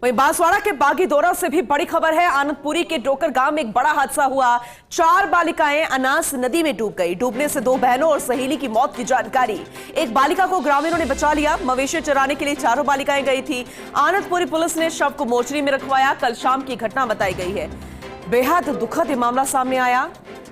वहीं बांसवाड़ा के बागीदोरा से भी बड़ी खबर है। आनंदपुरी के डोकर गांव में एक बड़ा हादसा हुआ। 4 बालिकाएं अनास नदी में डूब गई। डूबने से 2 बहनों और सहेली की मौत की जानकारी। एक बालिका को ग्रामीणों ने बचा लिया। मवेशी चराने के लिए चारों बालिकाएं गई थी। आनंदपुरी पुलिस ने शव को मोर्चरी में रखवाया। कल शाम की घटना बताई गई है। बेहद दुखद ये मामला सामने आया।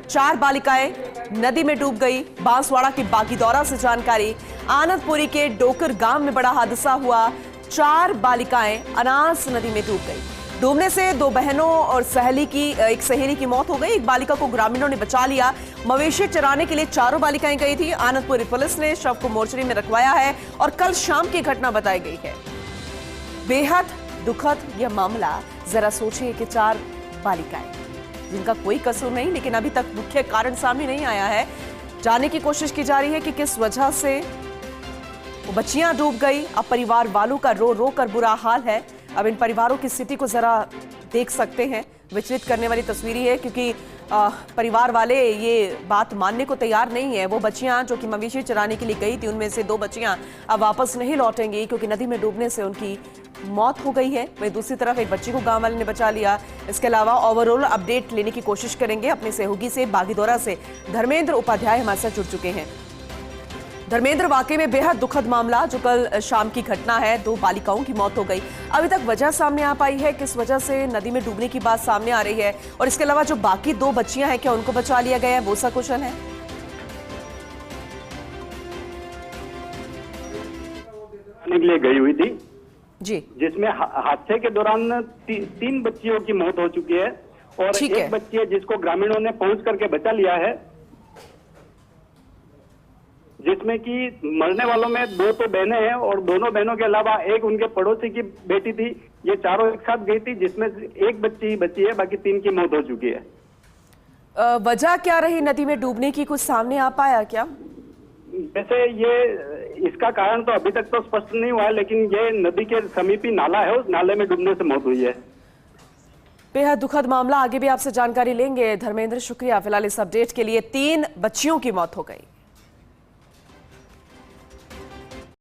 4 बालिकाएं नदी में डूब गई। बांसवाड़ा के बागीदोरा से जानकारी। आनंदपुरी के डोकर गांव में बड़ा हादसा हुआ। 4 बालिकाएं अनास नदी में डूब गई। डूबने से 2 बहनों और एक सहेली की मौत हो गई। एक बालिका को ग्रामीणों ने बचा लिया। मवेशी चराने के लिए चारों बालिकाएं गई थी। आनंदपुरी पुलिस ने शव को मोर्चरी में रखवाया है और कल शाम की घटना बताई गई है। बेहद दुखद यह मामला। जरा सोचिए कि 4 बालिकाएं जिनका कोई कसूर नहीं, लेकिन अभी तक मुख्य कारण सामने नहीं आया है। जानने की कोशिश की जा रही है कि किस वजह से वो बच्चियां डूब गई। अब परिवार वालों का रो रो कर बुरा हाल है। अब इन परिवारों की स्थिति को जरा देख सकते हैं। विचलित करने वाली तस्वीर है, क्योंकि परिवार वाले ये बात मानने को तैयार नहीं है। वो बच्चियां जो कि मवेशी चराने के लिए गई थी, उनमें से 2 बच्चियां अब वापस नहीं लौटेंगी, क्योंकि नदी में डूबने से उनकी मौत हो गई है। वहीं दूसरी तरफ एक बच्ची को गांव वाले ने बचा लिया। इसके अलावा ओवरऑल अपडेट लेने की कोशिश करेंगे अपने सहयोगी से। बागीदोरा से धर्मेंद्र उपाध्याय हमारे साथ जुड़ चुके हैं। धर्मेंद्र, वाकई में बेहद दुखद मामला जो कल शाम की घटना है। 2 बालिकाओं की मौत हो गई। अभी तक वजह सामने आ पाई है? किस वजह से नदी में डूबने की बात सामने आ रही है? और इसके अलावा जो बाकी 2 बच्चियां हैं, क्या उनको बचा लिया गया है? वो सकुशल है? के लिए गई हुई थी जी, जिसमें हादसे के दौरान 3 बच्चियों की मौत हो चुकी है और एक बच्ची है जिसको ग्रामीणों ने पहुंच करके बचा लिया है, जिसमें कि मरने वालों में 2 तो बहनें हैं और दोनों बहनों के अलावा एक उनके पड़ोसी की बेटी थी। ये चारों एक साथ गई थी, जिसमें एक बच्ची ही बची है, बाकी 3 की मौत हो चुकी है। वजह क्या रही नदी में डूबने की? कुछ सामने आ पाया क्या? वैसे इसका कारण तो अभी तक तो स्पष्ट नहीं हुआ है, लेकिन ये नदी के समीपी नाला है, उस नाले में डूबने से मौत हुई है। बेहद दुखद मामला। आगे भी आपसे जानकारी लेंगे। धर्मेंद्र, शुक्रिया फिलहाल इस अपडेट के लिए। 3 बच्चियों की मौत हो गई।